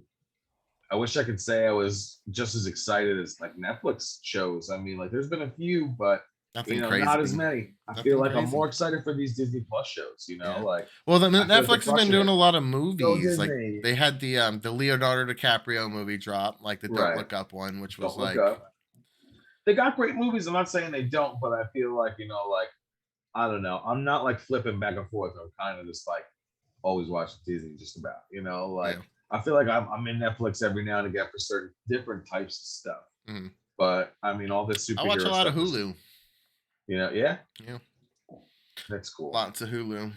I wish I could say I was just as excited as like Netflix shows. I mean, like there's been a few, but nothing crazy. Not as many. I feel like I'm more excited for these Disney Plus shows. Like well, Netflix has been doing a lot of movies. Like they had the Leonardo DiCaprio movie drop, like the Don't Look Up one, which was like they got great movies. I'm not saying they don't, but I feel like like I don't know. I'm not like flipping back and forth. I'm kind of just like always watching Disney, just about I feel like I'm in Netflix every now and again for certain different types of stuff. Mm-hmm. But I mean, all this superhero. I watch a lot of Hulu. Yeah. That's cool. Lots of Hulu.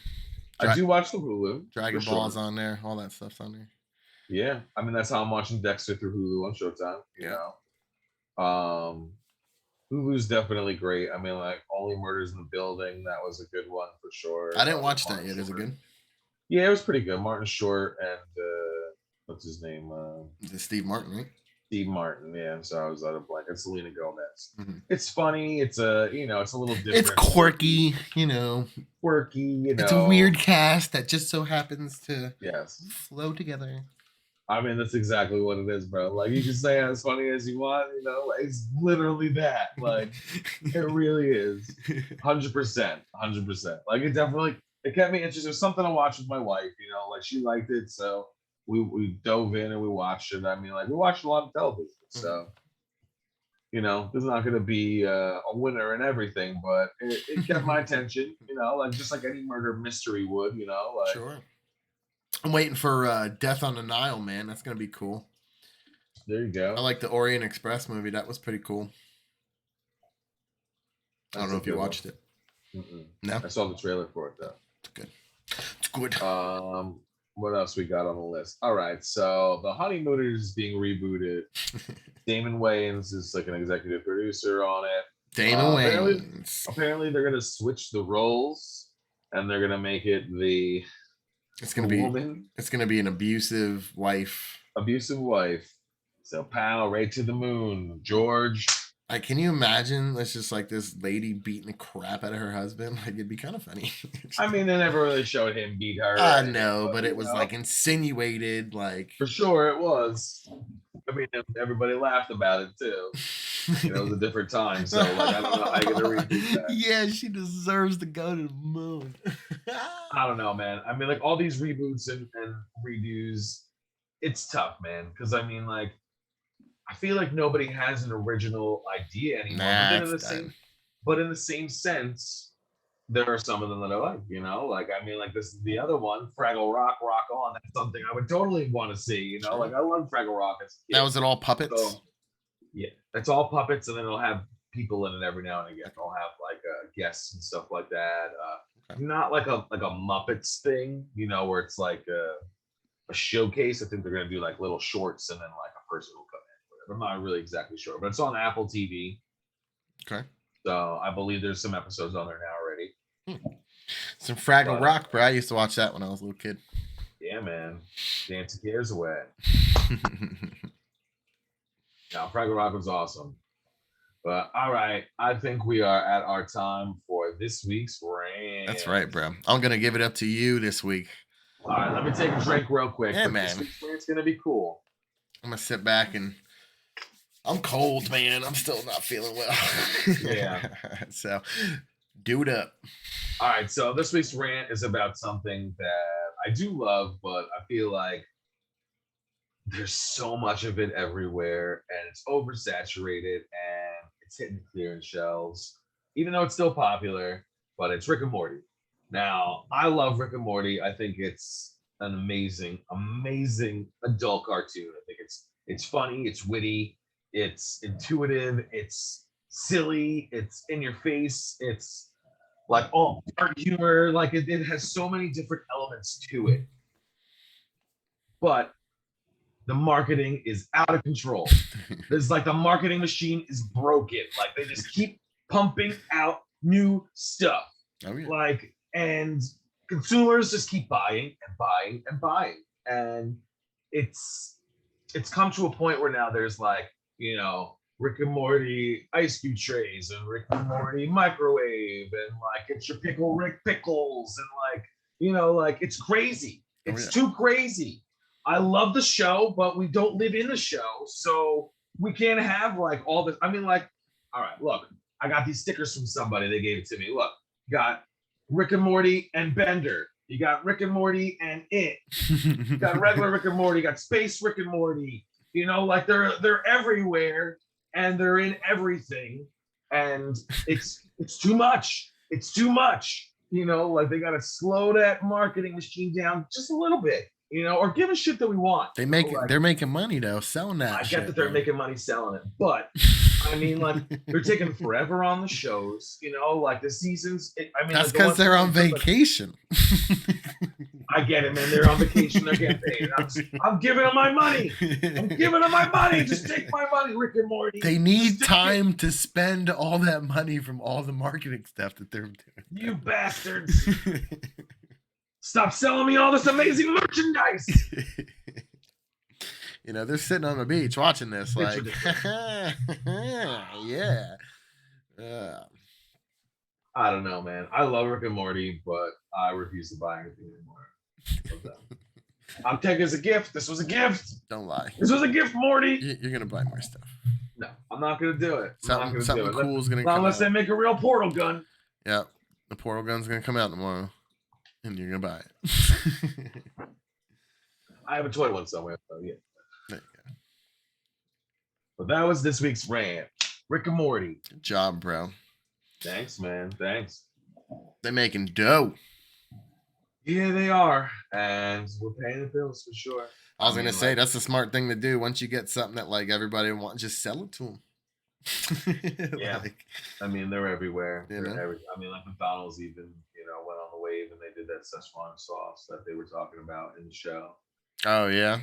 I do watch the Hulu. Dragon Ball's on there. All that stuff's on there. Yeah, I mean that's how I'm watching Dexter through Hulu on Showtime. You know, Hulu's definitely great. I mean, like Only Murders in the Building, that was a good one for sure. I didn't watch that yet. Is it good? Yeah, it was pretty good. Martin Short and what's his name? Is it Steve Martin, right? Steve Martin, yeah. I'm sorry, I was out of blank. It's Selena Gomez. Mm-hmm. It's funny. It's it's a little different. It's quirky, Quirky, It's a weird cast that just so happens to flow together. I mean, that's exactly what it is, bro. Like you can say as funny as you want, like, it's literally that. Like it really is, 100%. Like it kept me interested. It was something to watch with my wife. Like she liked it, so. We dove in and we watched it. I mean, like we watched a lot of television, so there's not going to be a winner in everything, but it kept my attention. Like just like any murder mystery would. Like sure. I'm waiting for Death on the Nile, man. That's going to be cool. There you go. I like the Orient Express movie. That was pretty cool. I don't know if you watched it. Mm-mm. No, I saw the trailer for it though. It's good. What else we got on the list? All right, so the Honeymooners is being rebooted. Damon Wayans is like an executive producer on it. Damon Wayans. Apparently, they're gonna switch the roles, and they're gonna make it It's gonna be an abusive wife. So, pal, right to the moon, George. Can you imagine? It's just like this lady beating the crap out of her husband. Like it'd be kind of funny. I mean, they never really showed him beat her. I know, but it was like insinuated. Like for sure, it was. I mean, everybody laughed about it too. It was a different time, so like I don't know how you're gonna redo that. Yeah, she deserves to go to the moon. I don't know, man. I mean, like all these reboots and redos, it's tough, man. Because I mean, like. I feel like nobody has an original idea anymore. But in the same sense, there are some of them that I like, like I mean, like this is the other one, Fraggle Rock, Rock On. That's something I would totally want to see, Sure. like I love Fraggle Rock as a kid. Now, is it all puppets? So, yeah, it's all puppets, and then it'll have people in it every now and again. They'll have like guests and stuff like that. Okay. Not like a Muppets thing, where it's like a showcase. I think they're gonna do like little shorts, and then like a person will come in. Whatever. I'm not really exactly sure, but it's on Apple TV. Okay. So I believe there's some episodes on there now already. Some Fraggle Rock, bro. I used to watch that when I was a little kid. Yeah, man. Dance the cares away. Now, Fraggle Rock was awesome. But all right, I think we are at our time for this week's rant. That's right, bro. I'm gonna give it up to you this week. All right, let me take a drink real quick. Yeah, man. This week's rant's gonna be cool. I'm gonna sit back and I'm cold, man. I'm still not feeling well. Yeah. So, do it up. All right, so this week's rant is about something that I do love, but I feel like there's so much of it everywhere, and it's oversaturated, and it's hitting clearance shelves, even though it's still popular. But it's Rick and Morty. Now, I love Rick and Morty. I think it's an amazing, amazing adult cartoon. I think it's funny, it's witty, it's intuitive, it's silly, it's in your face, it's like dark humor. Like it has so many different elements to it. But the marketing is out of control. It's like the marketing machine is broken. Like they just keep pumping out new stuff. Oh, yeah. Like, and consumers just keep buying and buying and buying. And it's come to a point where now there's like, Rick and Morty ice cube trays and Rick and Morty microwave and like it's your pickle Rick pickles and like, it's crazy. It's too crazy. I love the show, but we don't live in the show, so we can't have like all this. I mean, like, all right, look, I got these stickers from somebody. They gave it to me. Look, you got Rick and Morty and Bender. You got Rick and Morty and It. You got regular Rick and Morty. You got Space Rick and Morty. Like they're everywhere and they're in everything, and it's too much. It's too much. Like they got to slow that marketing machine down just a little bit. Or give us shit that we want. They're making money though, selling that. I get that they're making money selling it, but I mean, like they're taking forever on the shows. Like the seasons. That's because they're on vacation. I get it, man. They're on vacation. They're getting paid. I'm giving them my money. I'm giving them my money. Just take my money, Rick and Morty. They need time to spend all that money from all the marketing stuff that they're doing. You bastards. Stop selling me all this amazing merchandise. They're sitting on the beach watching this, like, yeah. I don't know, man. I love Rick and Morty, but I refuse to buy anything anymore. I'm taking it as a gift. This was a gift. Don't lie. This was a gift, Morty. You're gonna buy more stuff. No, I'm not gonna do it. Something cool is gonna come out. Unless they make a real portal gun. Yep, the portal gun's gonna come out tomorrow. And you're gonna buy it. I have a toy one somewhere, so yeah. There you go. But that was this week's rant. Rick and Morty. Good job, bro. Thanks, man. Thanks. They're making dough. Yeah, they are. And we're paying the bills for sure. I was gonna say that's the smart thing to do. Once you get something that like everybody wants, just sell it to them. Yeah. They're everywhere. Like McDonald's even, went on the wave and they did that Szechuan sauce that they were talking about in the show. Oh, yeah?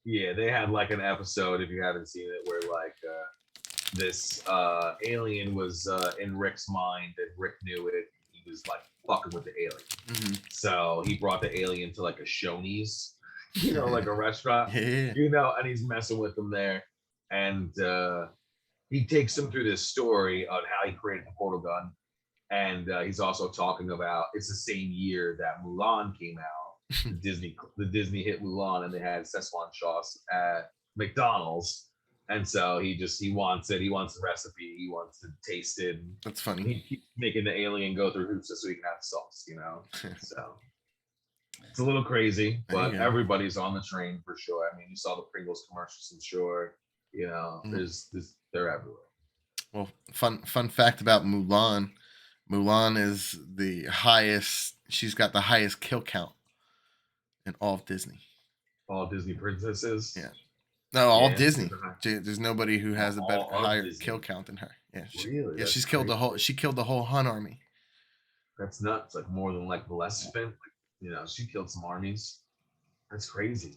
Yeah, they had like an episode, if you haven't seen it, where like this alien was in Rick's mind and Rick knew it. He was like fucking with the alien. Mm-hmm. So he brought the alien to like a Shoney's, like a restaurant, and he's messing with them there. And he takes them through this story on how he created the portal gun. And he's also talking about it's the same year that Mulan came out. the Disney hit Mulan, and they had Szechuan sauce at McDonald's. And so he wants it. He wants the recipe. He wants to taste it. That's funny. He keeps making the alien go through hoops just so he can have the sauce, So it's a little crazy, but everybody's on the train for sure. You saw the Pringles commercials, I'm sure. They're everywhere. Well, fun fact about Mulan. Mulan is the highest. She's got the highest kill count in all of Disney. All Disney princesses. Yeah. No, all Yeah, Disney. There's nobody who has a better, higher Disney. kill count than her. Yeah. Really? Yeah, That's she's killed the whole. crazy. She killed the whole Hun army. That's nuts. Like more than like Maleficent. Like, you know, she killed some armies. That's crazy.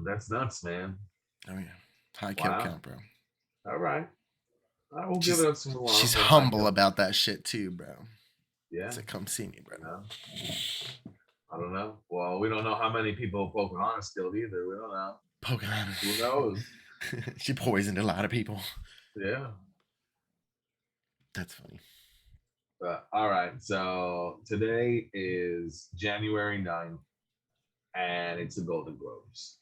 That's nuts, man. Oh yeah, high kill count, bro. All right. I will give it up some more. She's humble about that shit too, bro. Yeah. So come see me, bro. No. I don't know. Well, we don't know how many people Pocahontas killed either. We don't know. Pocahontas. Who knows? She poisoned a lot of people. Yeah. That's funny. But all right. So today is January 9th, and it's the Golden Globes.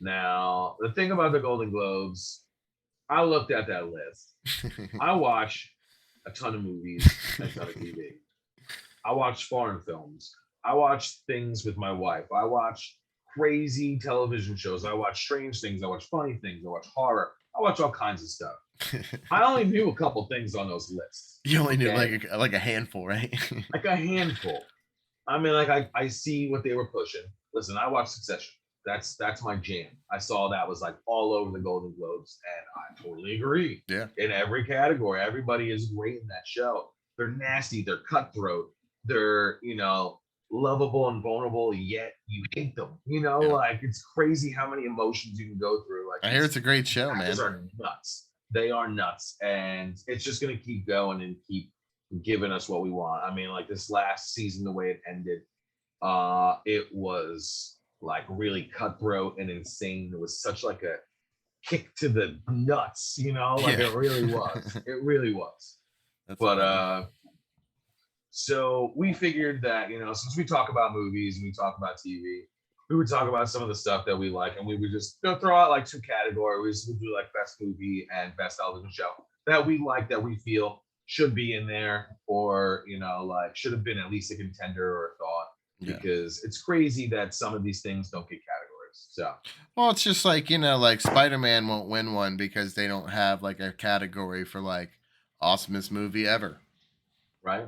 Now, the thing about the Golden Globes, I looked at that list. I watch a ton of movies and a ton of TV. I watch foreign films. I watch things with my wife. I watch crazy television shows. I watch strange things. I watch funny things. I watch horror. I watch all kinds of stuff. I only knew a couple things on those lists. You only knew like a handful, right? Like a handful. I mean, like I see what they were pushing. Listen, I watched Succession. That's my jam. I saw that was like all over the Golden Globes, and I totally agree. Yeah. In every category, everybody is great in that show. They're nasty. They're cutthroat. They're, you know, lovable and vulnerable, yet you hate them. You know, like it's crazy how many emotions you can go through. Like I hear it's a great show, man. These are nuts. They are nuts, and it's just gonna keep going and keep giving us what we want. I mean, like this last season, the way it ended, it was like really cutthroat and insane. It was such like a kick to the nuts, you know, like it really was. It really was. But so we figured that, you know, since we talk about movies and we talk about TV, we would talk about some of the stuff that we like, and we would just throw out like two categories. We'd do like best movie and best television show that we like, that we feel should be in there, or, you know, like should have been at least a contender or a thought. Because it's crazy that some of these things don't get categories. So, well, it's just like, you know, like Spiderman won't win one because they don't have like a category for like awesomest movie ever. Right.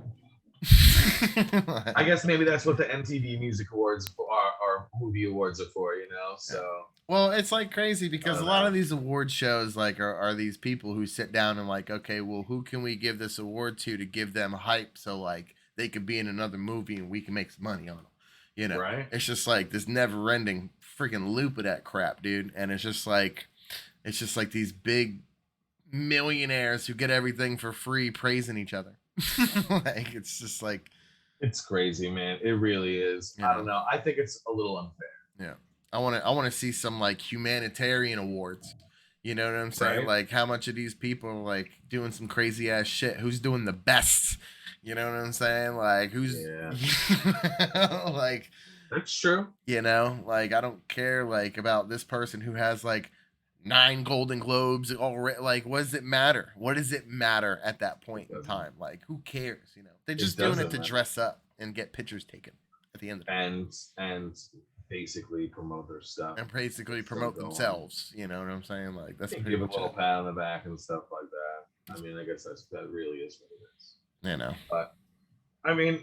I guess maybe that's what the MTV Music Awards or movie awards are for, you know. So, well, it's like crazy because a lot of these award shows like are these people who sit down and like, okay, well, who can we give this award to give them hype, so like they could be in another movie and we can make some money on them, you know? Right. It's just like this never-ending freaking loop of that crap, dude. And it's just like these big millionaires who get everything for free praising each other. Like it's just like, it's crazy, man. It really is. I don't know. I think it's a little unfair. Yeah. I want to see some like humanitarian awards. You know what I'm saying? Right. Like how much of these people are like doing some crazy ass shit? Who's doing the best? You know what I'm saying? Like who's like, that's true. You know, like I don't care like about this person who has like 9 Golden Globes already. Like, what does it matter? What does it matter at that point in time? Like, who cares? You know, they're just doing it to dress up and get pictures taken at the end of the day. And basically promote their stuff. And basically promote themselves. You know what I'm saying? Like that's give a little pat on the back and stuff like that. I mean, I guess that really is what it is. You know. But I mean,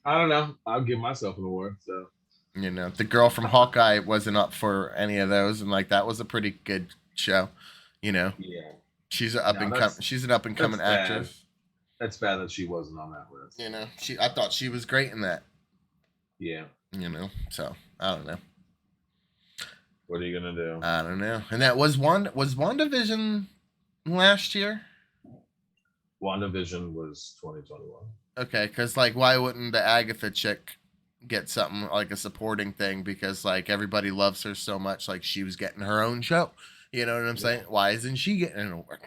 I don't know. I'll give myself an award. So, you know, the girl from Hawkeye wasn't up for any of those, and like that was a pretty good show. You know. Yeah. She's an up and coming actress. That's bad that she wasn't on that list. You know, I thought she was great in that. Yeah. You know, so I don't know. What are you gonna do? I don't know. And that was WandaVision last year? WandaVision was 2021. Okay, because like, why wouldn't the Agatha chick get something like a supporting thing? Because like everybody loves her so much, like she was getting her own show. You know what I'm saying? Why isn't she getting an award?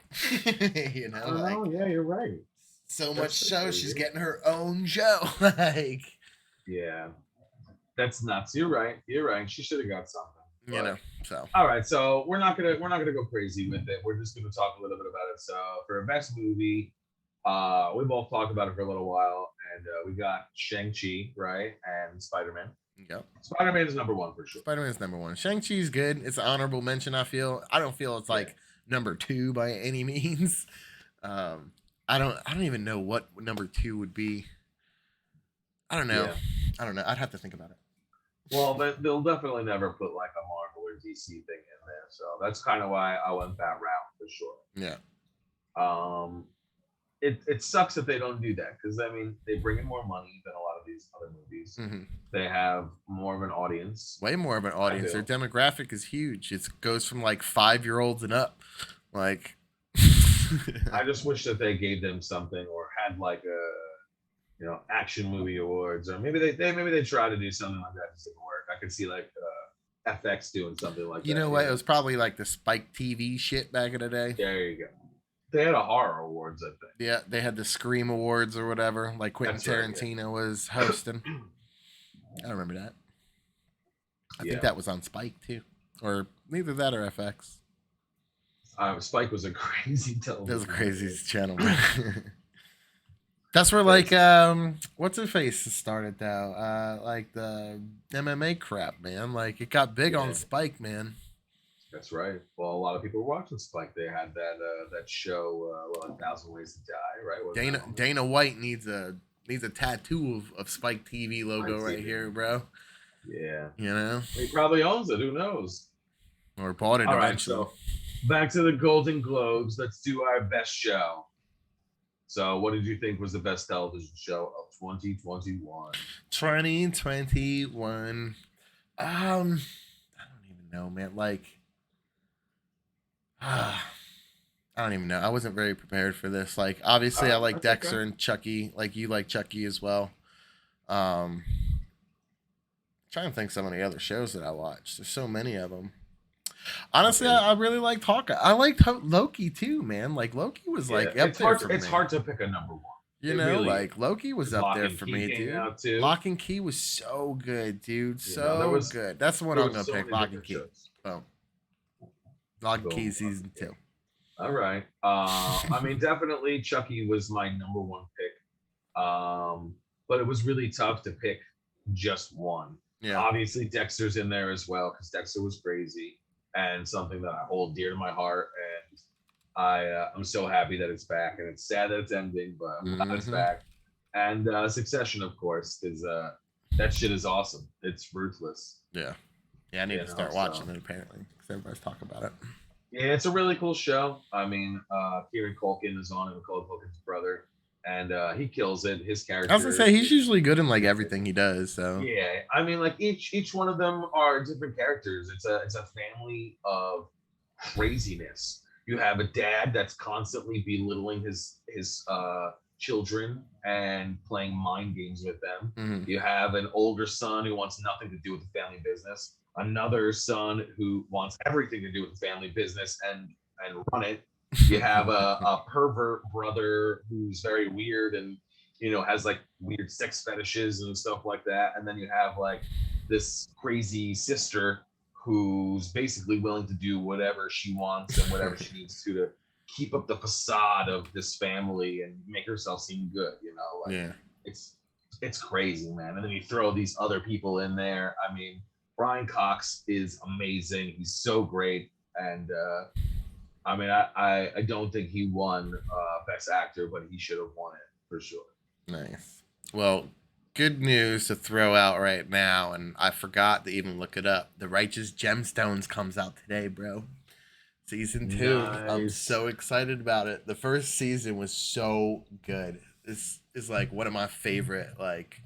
You know, oh yeah, you're right. So much so she's getting her own show. Like, yeah, that's nuts. You're right. She should have got something. But, you know. So all right, so we're not gonna go crazy with it. We're just gonna talk a little bit about it. So for best movie, we both talked about it for a little while, and we got Shang-Chi, right, and Spider-Man. Yep. Spider-Man is number 1 for sure. Spider-Man is number 1. Shang-Chi's good. It's an honorable mention. I don't feel it's like number 2 by any means. I I don't even know what number 2 would be. I don't know. Yeah. I'd have to think about it. Well, but they'll definitely never put like a Marvel or DC thing in there. So that's kind of why I went that route for sure. Yeah. It sucks that they don't do that because I mean they bring in more money than a lot of these other movies. Mm-hmm. They have more of an audience. Way more of an audience. Their demographic is huge. It goes from like 5-year-olds and up. Like, I just wish that they gave them something or had like a action movie awards, or maybe they try to do something like that. Just didn't work. I could see like FX doing something like that. You know what? It was probably like the Spike TV shit back in the day. There you go. They had a horror awards, I think. Yeah, they had the Scream Awards or whatever, like Quentin Tarantino was hosting. I remember that. I think that was on Spike too, or neither that or FX. Spike was a crazy television. That was a crazy channel. That's where like what's her face started though, like the MMA crap, man. Like it got big on Spike, man. That's right. Well, a lot of people were watching Spike. They had that show, 1,000 Ways to Die, right? Dana White needs a tattoo of Spike TV logo right here, bro. Yeah. You know? He probably owns it. Who knows? Or bought it eventually. Right, so back to the Golden Globes. Let's do our best show. So, what did you think was the best television show of 2021? 2021. I don't even know, man. Like, I don't even know. I wasn't very prepared for this. Like, obviously, I like Dexter and Chucky. Like, you like Chucky as well. Trying to think some of the other shows that I watched. There's so many of them. Honestly, I really liked Hawkeye. I liked Loki too, man. Like Loki was like up there for me. It's hard to pick a number one. You know, really like Loki was up there for me, dude. Lock and Key was so good, dude. So good. That's the one I'm gonna pick. Lock and Key. Boom. Lock and Key season 2. All right. I mean, definitely Chucky was my number one pick. But it was really tough to pick just one. Yeah. Obviously, Dexter's in there as well because Dexter was crazy and something that I hold dear to my heart. And I'm so happy that it's back. And it's sad that it's ending, but I'm glad it's back. And Succession, of course, because that shit is awesome. It's ruthless. Yeah. Yeah, I need to start watching it, apparently, because everybody's talking about it. Yeah, it's a really cool show. I mean, Kieran Culkin is on it, Macaulay Culkin's brother. And he kills it. His character. I was gonna say he's usually good in like everything he does. So yeah, I mean, like each one of them are different characters. It's a family of craziness. You have a dad that's constantly belittling his children and playing mind games with them. Mm-hmm. You have an older son who wants nothing to do with the family business. Another son who wants everything to do with the family business and run it. You have a pervert brother who's very weird and has like weird sex fetishes and stuff like that, and then you have like this crazy sister who's basically willing to do whatever she wants and whatever she needs to keep up the facade of this family and make herself seem good. It's crazy, man. And then you throw these other people in there. I mean, Brian Cox is amazing. He's so great, and I mean, I don't think he won Best Actor, but he should have won it for sure. Nice. Well, good news to throw out right now, and I forgot to even look it up. The Righteous Gemstones comes out today, bro. Season 2. Nice. I'm so excited about it. The first season was so good. This is like one of my favorite, like...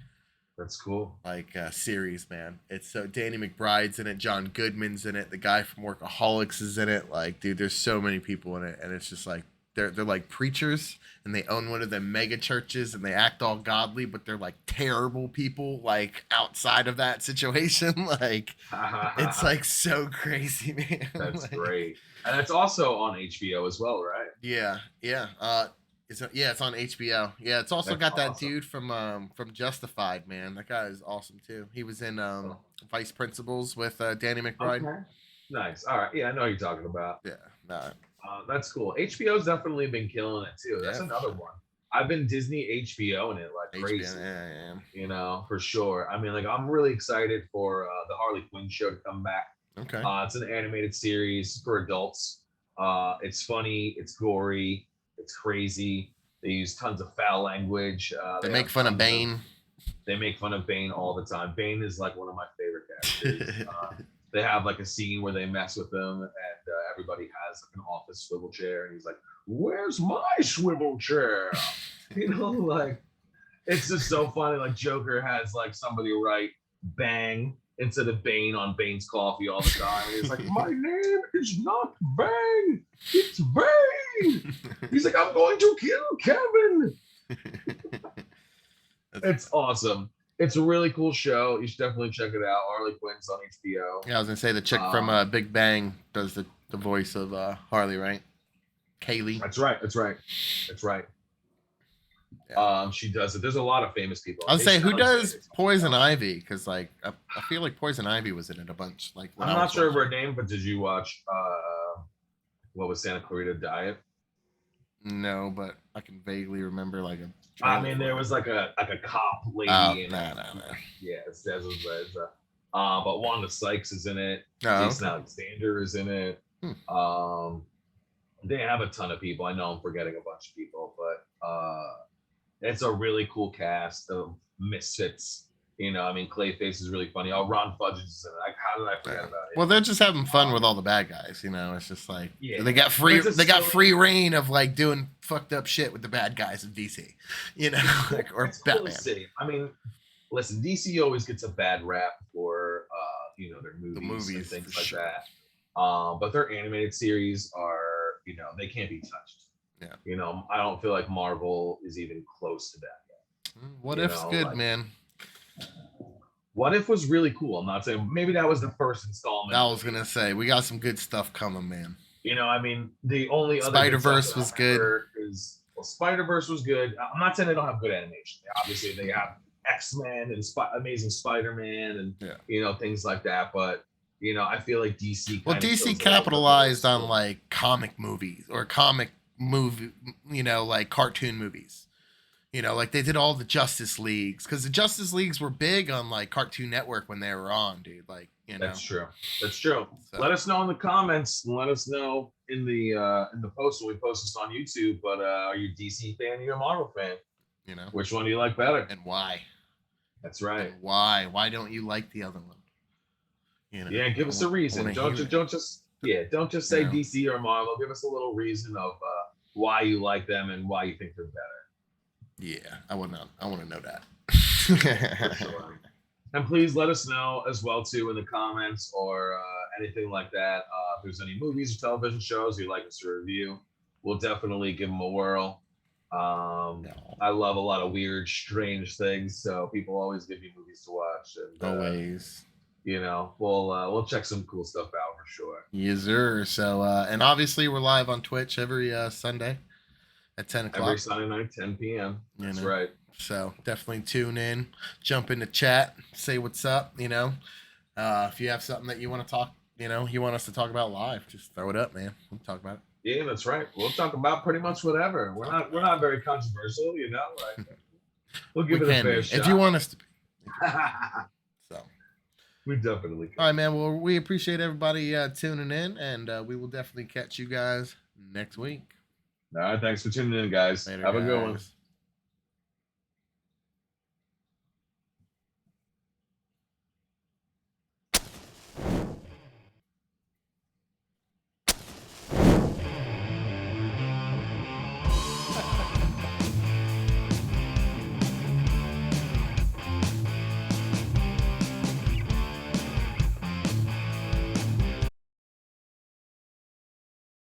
That's cool. Like series, man. It's so Danny McBride's in it, John Goodman's in it, the guy from Workaholics is in it. Like, dude, there's so many people in it, and it's just like they're like preachers, and they own one of the mega churches, and they act all godly, but they're like terrible people, like outside of that situation. Like, it's like so crazy, man. That's like, great, and it's also on HBO as well, right? Yeah. It's on HBO. Yeah, it's also got that dude from Justified, man. That guy is awesome too. He was in Vice Principals with Danny McBride. Okay. Nice. All right. Yeah, I know what you're talking about. Yeah. Nah. That's cool. HBO's definitely been killing it too. That's another one. I've been Disney HBOing it like crazy. Yeah. For sure. I mean, like I'm really excited for the Harley Quinn show to come back. Okay. It's an animated series for adults. It's funny. It's gory. It's crazy. They use tons of foul language. They make fun of Bane. They make fun of Bane all the time. Bane is like one of my favorite characters. They have like a scene where they mess with him, and everybody has like an office swivel chair, and he's like, "Where's my swivel chair?" You know, like it's just so funny. Like Joker has like somebody write "bang" instead of Bane on Bane's coffee all the time. And he's like, "My name is not Bang, it's Bane." He's like, "I'm going to kill Kevin." It's awesome. It's a really cool show. You should definitely check it out. Harley Quinn's on HBO. Yeah, I was gonna say the chick from Big Bang does the voice of Harley, right? Kaylee. That's right. Yeah. She does it. There's a lot of famous people. I was saying, who does Poison Ivy? Because like I feel like Poison Ivy was in it a bunch. Like I'm not sure of her name, but did you watch what was Santa Clarita Diet? No, but I can vaguely remember like a. I mean, there was like a cop lady. Oh, no. Yeah, but Wanda Sykes is in it. Jason Alexander is in it. They have a ton of people. I know I'm forgetting a bunch of people, but it's a really cool cast of misfits. You know, I mean, Clayface is really funny. Oh, Ron Fudge is in it. Like, how did I forget about it? Well, they're just having fun with all the bad guys. You know, it's just like they got free reign of like doing fucked up shit with the bad guys of DC. You know, like, or Batman. Cool. I mean, listen, DC always gets a bad rap for you know, their movies and things like that. But their animated series are, you know, they can't be touched. Yeah. You know, I don't feel like Marvel is even close to that yet. What If's good, like, man. What If was really cool. I'm not saying maybe that was the first installment. I was gonna say we got some good stuff coming, man. You know, I mean, the only other Spider-Verse was good. Spider-Verse was good. I'm not saying they don't have good animation. Obviously, they have X-Men and Amazing Spider-Man and you know, things like that. But you know, I feel like DC. Well, DC capitalized on like comic movies or comic movie, you know, like cartoon movies. You know, like they did all the Justice Leagues because the Justice Leagues were big on like Cartoon Network when they were on, dude. Like, you know, that's true. So, let us know in the comments. Let us know in the post when we post this on YouTube. But are you a DC fan? Or are you a Marvel fan? You know, which one do you like better and why? That's right. And why? Why don't you like the other one? You know, yeah, give us a reason. Don't just say DC or Marvel. Give us a little reason of why you like them and why you think they're better. Yeah, I want to know that. For sure. And please let us know as well too in the comments or anything like that. If there's any movies or television shows you'd like us to review, we'll definitely give them a whirl. I love a lot of weird, strange things, so people always give me movies to watch. And, always. You know, we'll check some cool stuff out for sure. Yes, sir. So, and obviously we're live on Twitch every Sunday at 10 o'clock. Every Sunday night, 10 p.m. That's right. So definitely tune in, jump in the chat, say what's up. You know, if you have something that you want to talk, you know, you want us to talk about live, just throw it up, man. We'll talk about it. Yeah, that's right. We'll talk about pretty much whatever. We're not very controversial, you know. Like, we'll give it a fair shot if you want us to be. So. We definitely can. All right, man. Well, we appreciate everybody tuning in, and we will definitely catch you guys next week. All right, thanks for tuning in, guys. Later, Have a good one.